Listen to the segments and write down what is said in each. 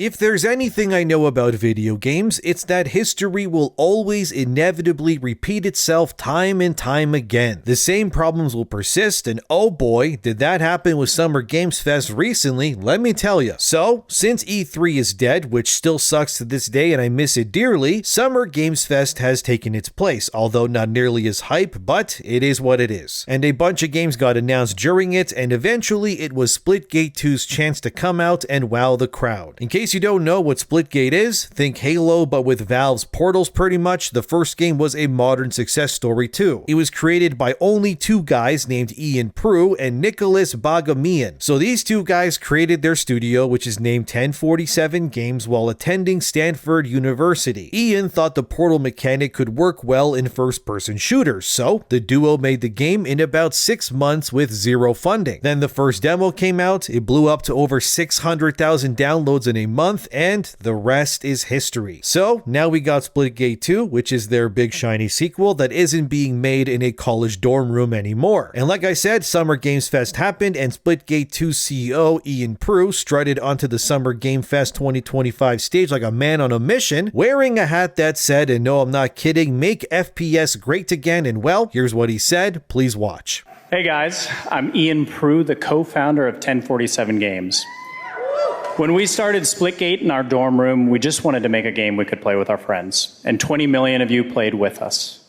If there's anything I know about video games, it's that history will always inevitably repeat itself time and time again. The same problems will persist, and oh boy, did that happen with Summer Games Fest recently, let me tell you. So, since E3 is dead, which still sucks to this day and I miss it dearly, Summer Games Fest has taken its place, although not nearly as hype, but it is what it is. And a bunch of games got announced during it, and eventually it was Splitgate 2's chance to come out and wow the crowd. In case you don't know what Splitgate is, think Halo but with Valve's Portals pretty much. The first game was a modern success story too. It was created by only two guys named Ian Prue and Nicholas Bagamian. So these two guys created their studio, which is named 1047 Games, while attending Stanford University. Ian thought the portal mechanic could work well in first-person shooters, so the duo made the game in about 6 months with zero funding. Then the first demo came out, it blew up to over 600,000 downloads in a month, and the rest is history. So now we got Splitgate 2, which is their big shiny sequel that isn't being made in a college dorm room anymore. And like I said, Summer Games Fest happened, and Splitgate 2 CEO Ian Prue strutted onto the Summer Game Fest 2025 stage like a man on a mission, wearing a hat that said, and no, I'm not kidding, "Make FPS great again," and well, here's what he said. Please watch. Hey guys, I'm Ian Prue, the co-founder of 1047 Games. When we started Splitgate in our dorm room, we just wanted to make a game we could play with our friends, and 20 million of you played with us.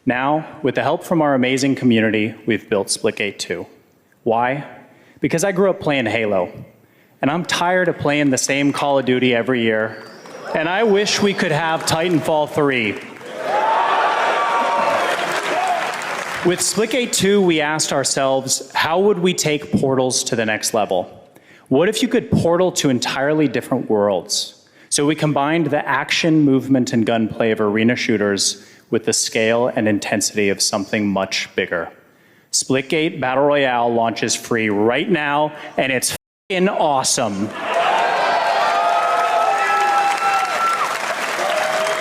Now, with the help from our amazing community, we've built Splitgate 2. Why? Because I grew up playing Halo, and I'm tired of playing the same Call of Duty every year, and I wish we could have Titanfall 3. With Splitgate 2, we asked ourselves, how would we take portals to the next level? What if you could portal to entirely different worlds? So we combined the action, movement, and gunplay of arena shooters with the scale and intensity of something much bigger. Splitgate Battle Royale launches free right now, and it's f***ing awesome.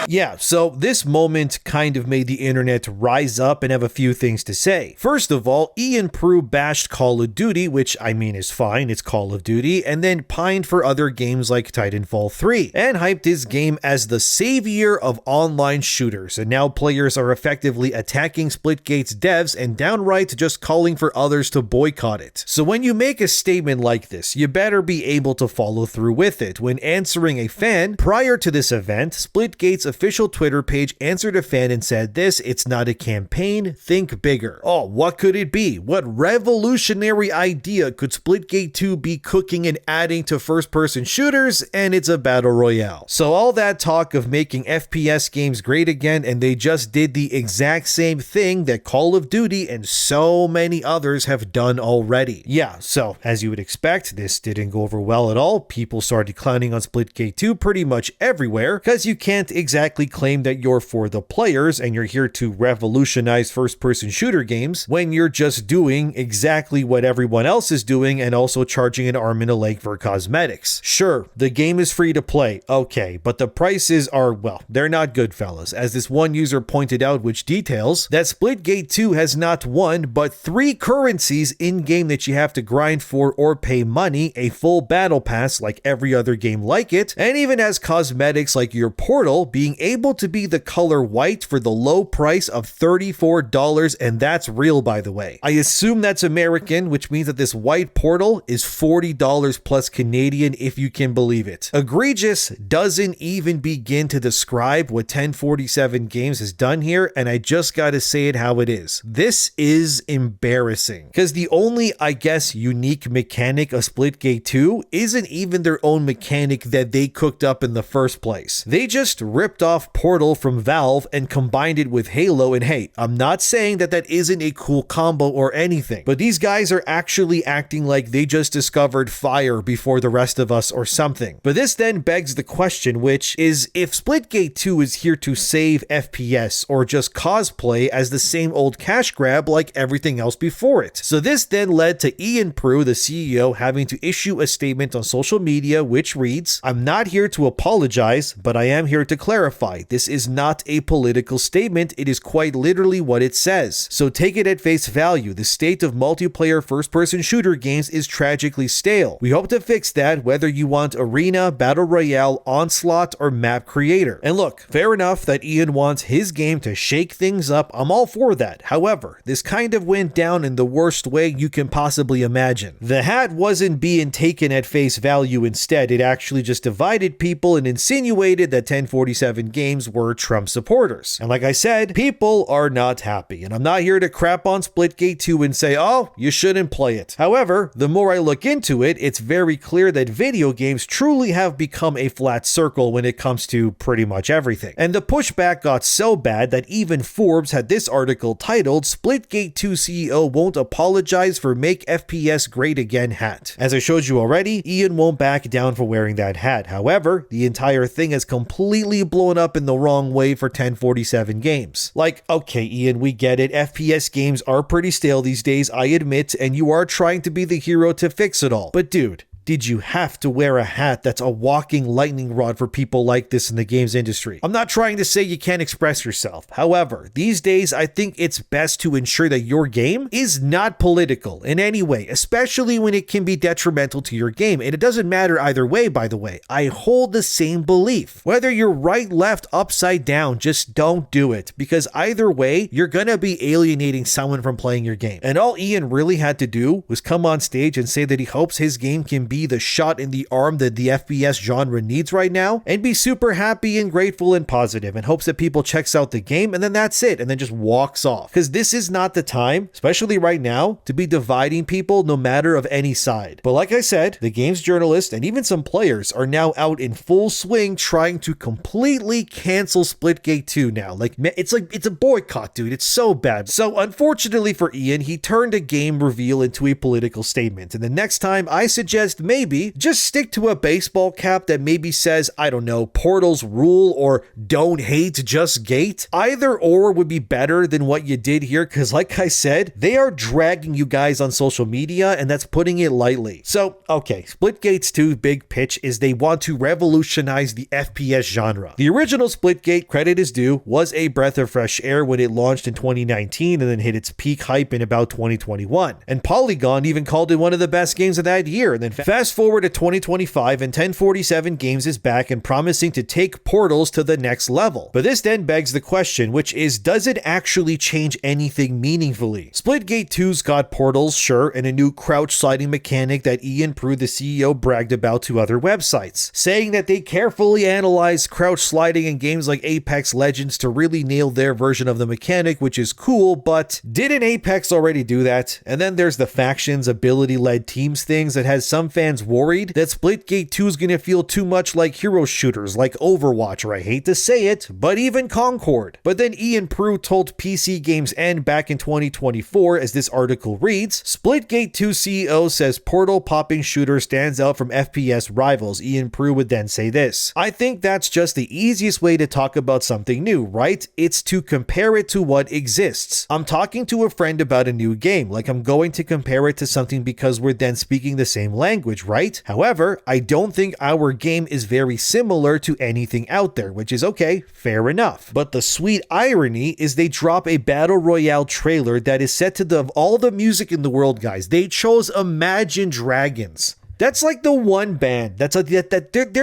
Yeah, so this moment kind of made the internet rise up and have a few things to say. First of all, Ian Prue bashed Call of Duty, which I mean is fine, it's Call of Duty, and then pined for other games like Titanfall 3, and hyped his game as the savior of online shooters, and now players are effectively attacking Splitgate's devs and downright just calling for others to boycott it. So when you make a statement like this, you better be able to follow through with it. When answering a fan, prior to this event, Splitgate's official Twitter page answered a fan and said this: "It's not a campaign, think bigger." Oh, what could it be? What revolutionary idea could Splitgate 2 be cooking and adding to first-person shooters? And it's a battle royale. So all that talk of making FPS games great again, and they just did the exact same thing that Call of Duty and so many others have done already. Yeah, so as you would expect, this didn't go over well at all. People started clowning on Splitgate 2 pretty much everywhere, because you can't exactly claim that you're for the players and you're here to revolutionize first-person shooter games when you're just doing exactly what everyone else is doing and also charging an arm and a leg for cosmetics. Sure, the game is free to play, okay, but the prices are, well, they're not good, fellas, as this one user pointed out, which details that Splitgate 2 has not one, but 3 currencies in-game that you have to grind for or pay money, a full battle pass like every other game like it, and even has cosmetics like your portal being able to be the color white for the low price of $34, and that's real, by the way. I assume that's American, which means that this white portal is $40 plus Canadian, if you can believe it. Egregious doesn't even begin to describe what 1047 Games has done here, and I just gotta say it how it is. This is embarrassing, because the only, I guess, unique mechanic of Splitgate 2 isn't even their own mechanic that they cooked up in the first place. They just ripped off Portal from Valve and combined it with Halo, and hey, I'm not saying that that isn't a cool combo or anything, but these guys are actually acting like they just discovered fire before the rest of us or something. But this then begs the question, which is, if Splitgate 2 is here to save FPS or just cosplay as the same old cash grab like everything else before it. So this then led to Ian Prue, the CEO, having to issue a statement on social media which reads, "I'm not here to apologize, but I am here to clarify clarify, this is not a political statement, it is quite literally what it says. So take it at face value, the state of multiplayer first-person shooter games is tragically stale. We hope to fix that whether you want arena, battle royale, onslaught, or map creator. And look, fair enough that Ian wants his game to shake things up, I'm all for that. However, this kind of went down in the worst way you can possibly imagine. The hat wasn't being taken at face value, instead it actually just divided people and insinuated that 1047 games were Trump supporters. And like I said, people are not happy, and I'm not here to crap on Splitgate 2 and say, oh, you shouldn't play it. However, the more I look into it, it's very clear that video games truly have become a flat circle when it comes to pretty much everything. And the pushback got so bad that even Forbes had this article titled Splitgate 2 CEO Won't Apologize for Make FPS Great Again hat. As I showed you already, Ian won't back down for wearing that hat. However, the entire thing has completely blown up in the wrong way for 1047 games. Like, okay, Ian, we get it. FPS games are pretty stale these days, I admit, and you are trying to be the hero to fix it all. But dude, did you have to wear a hat that's a walking lightning rod for people like this in the games industry? I'm not trying to say you can't express yourself. However, these days I think it's best to ensure that your game is not political in any way, especially when it can be detrimental to your game. And it doesn't matter either way, by the way. I hold the same belief. Whether you're right, left, upside down, just don't do it, because either way, you're gonna be alienating someone from playing your game. And all Ian really had to do was come on stage and say that he hopes his game can be the shot in the arm that the FPS genre needs right now, and be super happy and grateful and positive, and hopes that people checks out the game, and then that's it, and then just walks off. Because this is not the time, especially right now, to be dividing people no matter of any side. But like I said, the games journalists and even some players are now out in full swing trying to completely cancel Splitgate 2 now. Like, it's a boycott, dude. It's so bad. So unfortunately for Ian, he turned a game reveal into a political statement, and the next time I suggest maybe just stick to a baseball cap that maybe says, I don't know, Portals rule or don't hate, just gate. Either or would be better than what you did here, because like I said, they are dragging you guys on social media, and that's putting it lightly. So, okay, Splitgate's 2 big pitch is they want to revolutionize the FPS genre. The original Splitgate, credit is due, was a breath of fresh air when it launched in 2019 and then hit its peak hype in about 2021. And Polygon even called it one of the best games of that year. And then fast forward to 2025 and 1047 Games is back and promising to take Portals to the next level. But this then begs the question, which is, does it actually change anything meaningfully? Splitgate 2's got Portals, sure, and a new crouch sliding mechanic that Ian Prue, the CEO, bragged about to other websites, saying that they carefully analyzed crouch sliding in games like Apex Legends to really nail their version of the mechanic, which is cool, but didn't Apex already do that? And then there's the factions, ability-led teams things that has some fans worried that Splitgate 2 is going to feel too much like hero shooters like Overwatch, or I hate to say it, but even Concord. But then Ian Prue told PC Games End back in 2024, as this article reads, Splitgate 2 CEO says portal popping shooter stands out from FPS rivals. Ian Prue would then say this, I think that's just the easiest way to talk about something new, right? It's to compare it to what exists. I'm talking to a friend about a new game, like I'm going to compare it to something because we're then speaking the same language, right? However, I don't think our game is very similar to anything out there, which is okay, fair enough. But the sweet irony is they drop a battle royale trailer that is set to all the music in the world, guys. They chose Imagine Dragons. That's like the one band they're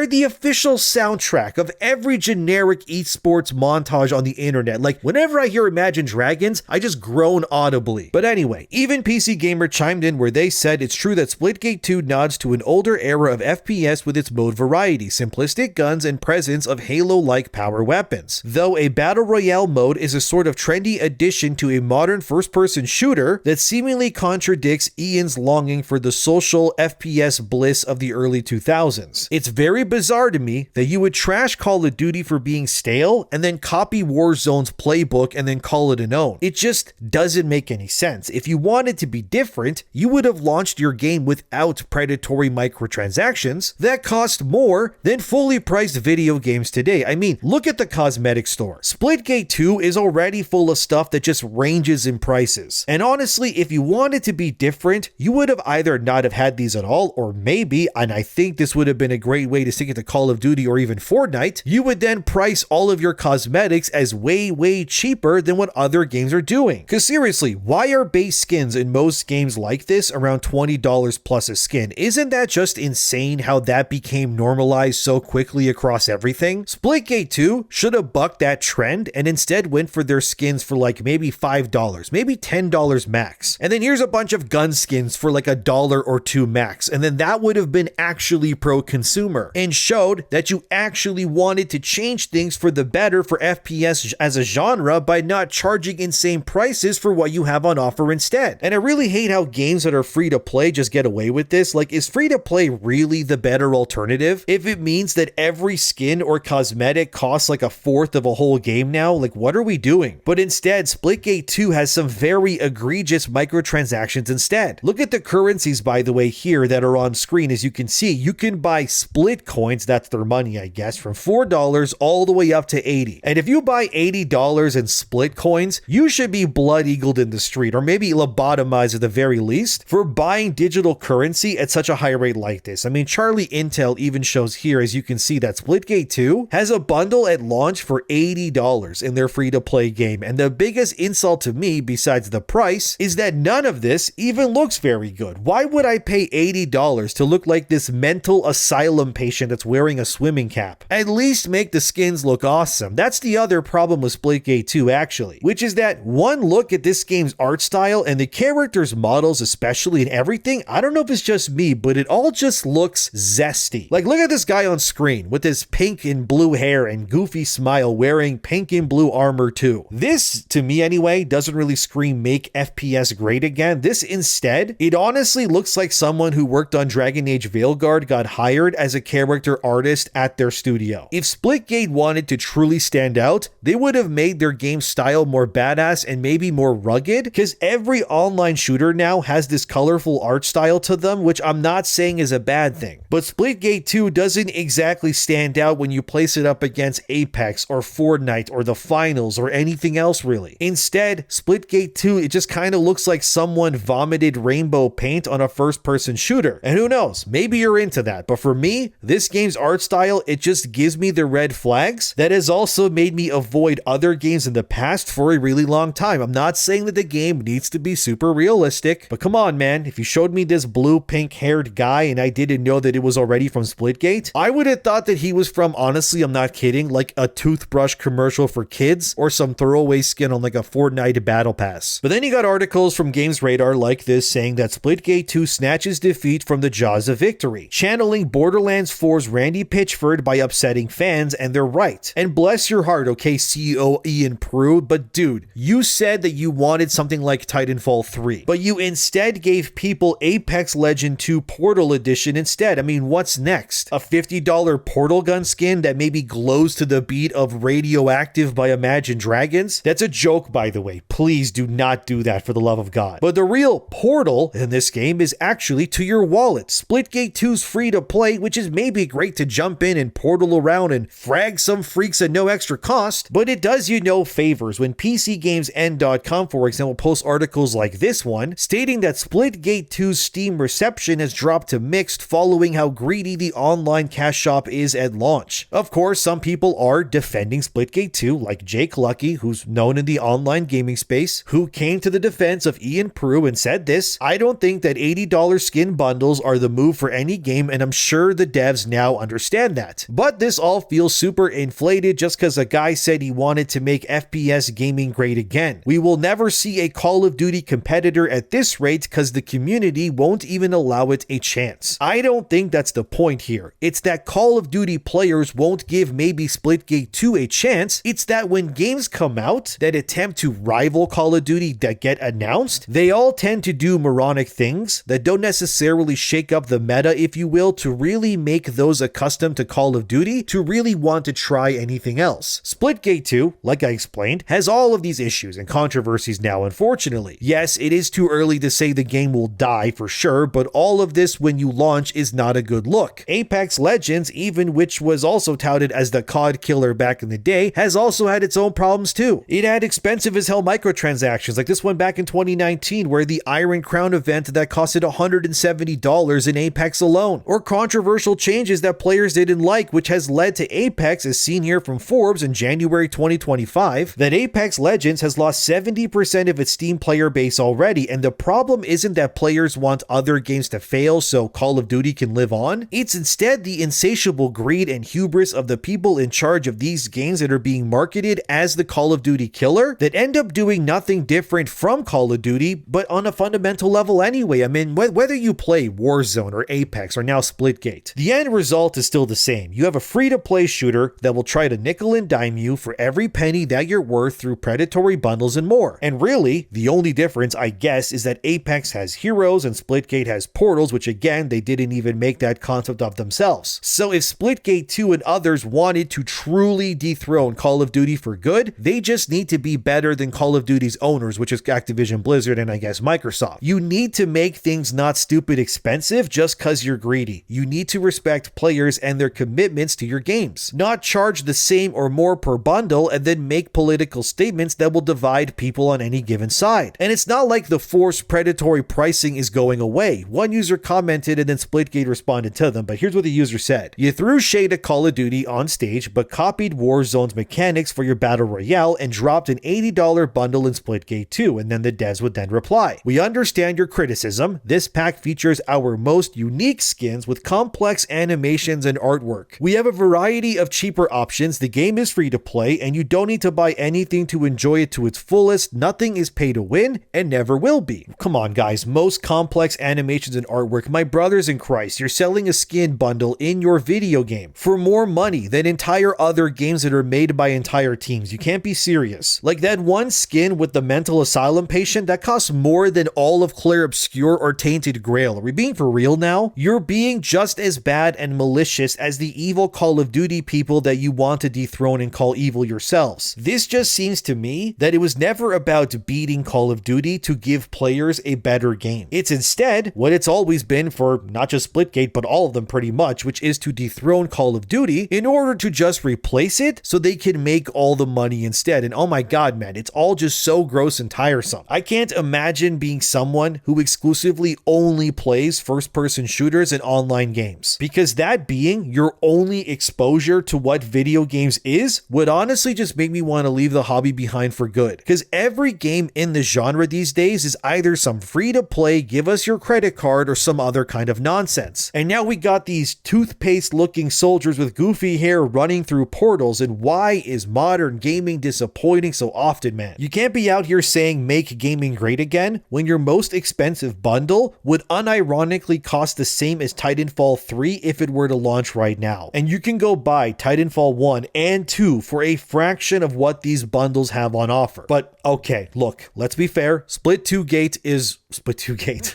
the official soundtrack of every generic esports montage on the internet. Like, whenever I hear Imagine Dragons, I just groan audibly. But anyway, even PC Gamer chimed in where they said it's true that Splitgate 2 nods to an older era of FPS with its mode variety, simplistic guns, and presence of Halo-like power weapons. Though a battle royale mode is a sort of trendy addition to a modern first-person shooter that seemingly contradicts Ian's longing for the social FPS bliss of the early 2000s. It's very bizarre to me that you would trash Call of Duty for being stale and then copy Warzone's playbook and then call it an own. It just doesn't make any sense. If you wanted to be different, you would have launched your game without predatory microtransactions that cost more than fully priced video games today. I mean, look at the cosmetic store. Splitgate 2 is already full of stuff that just ranges in prices. And honestly, if you wanted to be different, you would have either not have had these at all or Or maybe, and I think this would have been a great way to stick it to Call of Duty or even Fortnite, you would then price all of your cosmetics as way cheaper than what other games are doing. Because seriously, why are base skins in most games like this around $20 plus a skin? Isn't that just insane how that became normalized so quickly across everything? Splitgate 2 should have bucked that trend and instead went for their skins for like maybe $5, maybe $10 max. And then here's a bunch of gun skins for like $1 or $2 max. And then that would have been actually pro-consumer and showed that you actually wanted to change things for the better for FPS as a genre by not charging insane prices for what you have on offer instead. And I really hate how games that are free to play just get away with this. Like, is free to play really the better alternative? If it means that every skin or cosmetic costs like a fourth of a whole game now, like what are we doing? But instead, Splitgate 2 has some very egregious microtransactions instead. Look at the currencies, by the way, here that are on screen. As you can see, you can buy split coins, that's their money, I guess, from $4 all the way up to $80. And if you buy $80 in split coins, you should be blood-eagled in the street, or maybe lobotomized at the very least, for buying digital currency at such a high rate like this. I mean, Charlie Intel even shows here, as you can see, that Splitgate 2 has a bundle at launch for $80 in their free-to-play game. And the biggest insult to me, besides the price, is that none of this even looks very good. Why would I pay $80 to look like this mental asylum patient that's wearing a swimming cap? At least make the skins look awesome. That's the other problem with Splitgate 2 actually, which is that one look at this game's art style and the characters' models especially and everything, I don't know if it's just me, but it all just looks zesty. Like, look at this guy on screen with his pink and blue hair and goofy smile wearing pink and blue armor too. This, to me anyway, doesn't really scream make FPS great again. This instead, it honestly looks like someone who worked on Dragon Age Veilguard got hired as a character artist at their studio. If Splitgate wanted to truly stand out, they would have made their game style more badass and maybe more rugged, because every online shooter now has this colorful art style to them, which I'm not saying is a bad thing. But Splitgate 2 doesn't exactly stand out when you place it up against Apex or Fortnite or the finals or anything else really. Instead, Splitgate 2, it just kind of looks like someone vomited rainbow paint on a first-person shooter. And who knows, maybe you're into that, but for me, this game's art style, it just gives me the red flags that has also made me avoid other games in the past for a really long time. I'm not saying that the game needs to be super realistic, but come on, man, if you showed me this blue pink haired guy and I didn't know that it was already from Splitgate, I would have thought that he was from, honestly, I'm not kidding, like a toothbrush commercial for kids or some throwaway skin on like a Fortnite battle pass. But then you got articles from Games Radar like this saying that Splitgate 2 snatches defeat from the jaws of victory, channeling Borderlands 4's Randy Pitchford by upsetting fans, and they're right. And bless your heart, okay, CEO Ian Prue, but dude, you said that you wanted something like Titanfall 3, but you instead gave people Apex Legend 2 Portal Edition instead. I mean, what's next? A $50 portal gun skin that maybe glows to the beat of Radioactive by Imagine Dragons? That's a joke, by the way. Please do not do that, for the love of God. But the real portal in this game is actually to your wallet. Splitgate 2's free to play, which is maybe great to jump in and portal around and frag some freaks at no extra cost, but it does you no favors when PCGamesN.com, for example, posts articles like this one stating that Splitgate 2's Steam reception has dropped to mixed following how greedy the online cash shop is at launch. Of course, some people are defending Splitgate 2, like Jake Lucky, who's known in the online gaming space, who came to the defense of Ian Prue and said this: "I don't think that $80 skin bundles are the move for any game, and I'm sure the devs now understand that. But this all feels super inflated just because a guy said he wanted to make FPS gaming great again. We will never see a Call of Duty competitor at this rate because the community won't even allow it a chance." I don't think that's the point here. It's that Call of Duty players won't give maybe Splitgate 2 a chance. It's that when games come out that attempt to rival Call of Duty that get announced, they all tend to do moronic things that don't necessarily shake up the meta, if you will, to really make those accustomed to Call of Duty to really want to try anything else. Splitgate 2, like I explained, has all of these issues and controversies now, unfortunately. Yes, it is too early to say the game will die for sure, but all of this when you launch is not a good look. Apex Legends, even, which was also touted as the COD killer back in the day, has also had its own problems too. It had expensive as hell microtransactions, like this one back in 2019 where the Iron Crown event that costed $170 in Apex alone, or controversial changes that players didn't like, which has led to Apex, as seen here from Forbes in January 2025, that Apex Legends has lost 70% of its Steam player base already, and the problem isn't that players want other games to fail so Call of Duty can live on. It's instead the insatiable greed and hubris of the people in charge of these games that are being marketed as the Call of Duty killer that end up doing nothing different from Call of Duty, but on a fundamental level anyway. I mean, whether you play Warzone or Apex or now Splitgate, the end result is still the same. You have a free-to-play shooter that will try to nickel and dime you for every penny that you're worth through predatory bundles and more. And really, the only difference, I guess, is that Apex has heroes and Splitgate has portals, which again, they didn't even make that concept of themselves. So if Splitgate 2 and others wanted to truly dethrone Call of Duty for good, they just need to be better than Call of Duty's owners, which is Activision Blizzard and I guess Microsoft. You need to make things not stupid expensive just cause you're greedy. You need to respect players and their commitments to your games, not charge the same or more per bundle and then make political statements that will divide people on any given side. And it's not like the forced predatory pricing is going away. One user commented and then Splitgate responded to them, but here's what the user said. You threw shade at Call of Duty on stage, but copied Warzone's mechanics for your Battle Royale and dropped an $80 bundle in Splitgate 2, and then the devs would then reply, we understand your criticism. This pack features our most unique skins with complex animations and artwork. We have a variety of cheaper options. The game is free to play, and you don't need to buy anything to enjoy it to its fullest. Nothing is pay to win, and never will be. Come on, guys. Most complex animations and artwork, my brothers in Christ, you're selling a skin bundle in your video game for more money than entire other games that are made by entire teams. You can't be serious. Like that one skin with the mental asylum patient, that costs more than all of Claire Obscure or Tainted Grail. Are we being for real now? You're being just as bad and malicious as the evil Call of Duty people that you want to dethrone and call evil yourselves. This just seems to me that it was never about beating Call of Duty to give players a better game. It's instead what it's always been for not just Splitgate, but all of them pretty much, which is to dethrone Call of Duty in order to just replace it so they can make all the money instead. And oh my god, man, it's all just so gross and tiresome. I can't imagine being someone who exclusively only plays first-person shooters and online games, because that being your only exposure to what video games is would honestly just make me want to leave the hobby behind for good, because every game in the genre these days is either some free-to-play, give us your credit card, or some other kind of nonsense. And now we got these toothpaste-looking soldiers with goofy hair running through portals, and why is modern gaming disappointing so often, man? You can't be out here saying make gaming great again when your most expensive bundle would unironically cost the same as Titanfall 3 if it were to launch right now. And you can go buy Titanfall 1 and 2 for a fraction of what these bundles have on offer. But okay, look, let's be fair. Splitgate is Splitgate.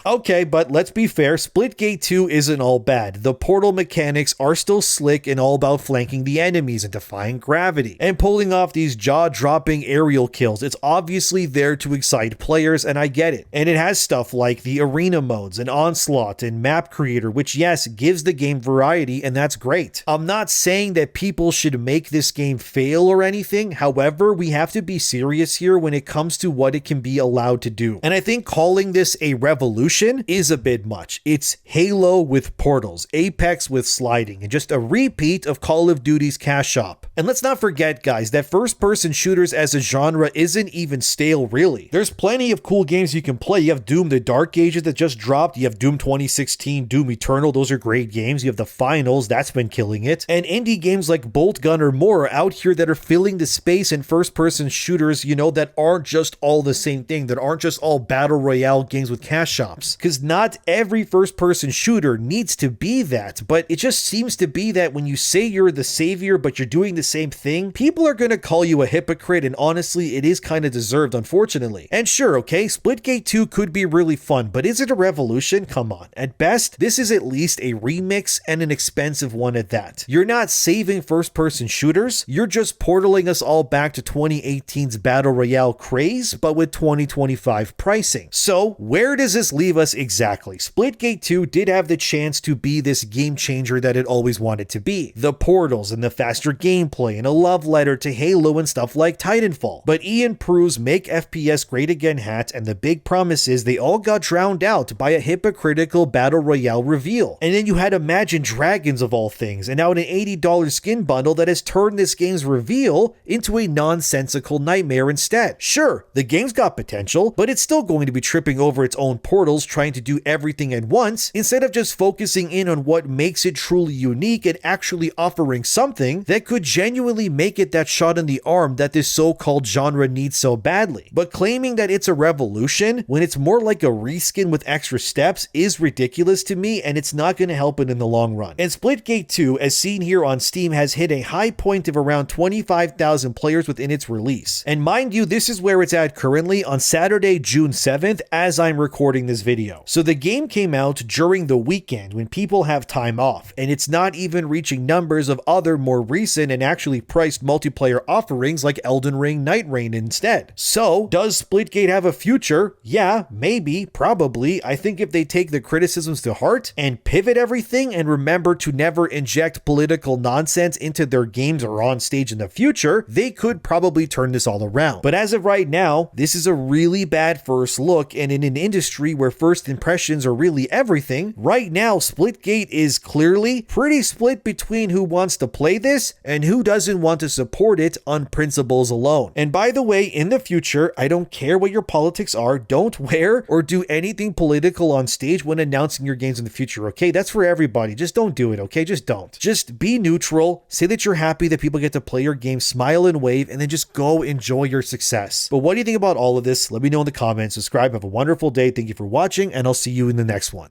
Okay, but let's be fair. Splitgate 2 isn't all bad. The portal mechanics are still slick and all about flanking the enemies and defying gravity and pulling off these jaw-dropping aerial kills. It's obviously there to excite players, and I get it. And it has stuff like the arena modes and onslaught and map creator, which yes, gives the game variety, and that's great. I'm not saying that people should make this game fail or anything. However, we have to be serious here when it comes to what it can be allowed to do. And I think calling this a revolution is a bit much. It's Halo with portals, Apex with sliding, and just a repeat of Call of Duty's cash shop. And let's not forget, guys, that first-person shooters as a genre isn't even stale, really. There's plenty of cool games you can play. You have Doom the Dark Ages that just dropped. You have Doom 2016, Doom Eternal. Those are great games. You have the Finals. That's been killing it. And indie games like Bolt Gun or more are out here that are filling the space in first-person shooters, you know, that aren't just all the same thing, that aren't just all battle royale games with cash shops. Because not every first-person shooter needs to be that, but it just seems to be that when you say you're the savior, but you're doing the same thing, people are going to call you a hypocrite, and honestly, it is kind of deserved, unfortunately. And sure, okay, Splitgate 2 could be really fun, but is it a revolution? Come on. At best, this is at least a remix, and an expensive one at that. You're not saving first-person shooters, you're just portaling us all back to 2018's Battle Royale craze, but with 2025 pricing. So, where does this leave us exactly? Splitgate 2 did have the chance to be this game changer that it always wanted to be. The portals and the faster gameplay and a love letter to Halo and stuff like Titanfall. But Ian Prue's Make FPS Great Again hat and the big promises, they all got drowned out by a hypocrite hypocritical battle royale reveal. And then you had Imagine Dragons of all things, and now an $80 skin bundle that has turned this game's reveal into a nonsensical nightmare instead. Sure, the game's got potential, but it's still going to be tripping over its own portals trying to do everything at once instead of just focusing in on what makes it truly unique and actually offering something that could genuinely make it that shot in the arm that this so-called genre needs so badly. But claiming that it's a revolution when it's more like a reskin with extra steps is ridiculous to me, and it's not going to help it in the long run. And Splitgate 2, as seen here on Steam, has hit a high point of around 25,000 players within its release. And mind you, this is where it's at currently on Saturday, June 7th, as I'm recording this video. So the game came out during the weekend when people have time off, and it's not even reaching numbers of other more recent and actually priced multiplayer offerings like Elden Ring, Night Rain instead. So, does Splitgate have a future? Yeah, maybe, probably. I think if they take the criticisms to heart and pivot everything and remember to never inject political nonsense into their games or on stage in the future, they could probably turn this all around. But as of right now, this is a really bad first look, and in an industry where first impressions are really everything, right now Splitgate is clearly pretty split between who wants to play this and who doesn't want to support it on principles alone. And by the way, in the future, I don't care what your politics are, don't wear or do anything political on stage when announcing your games in the future, okay? That's for everybody. Just don't do it, okay? Just don't. Just be neutral, say that you're happy that people get to play your game, smile and wave, and then just go enjoy your success. But what do you think about all of this? Let me know in the comments. Subscribe. Have a wonderful day. Thank you for watching, and I'll see you in the next one.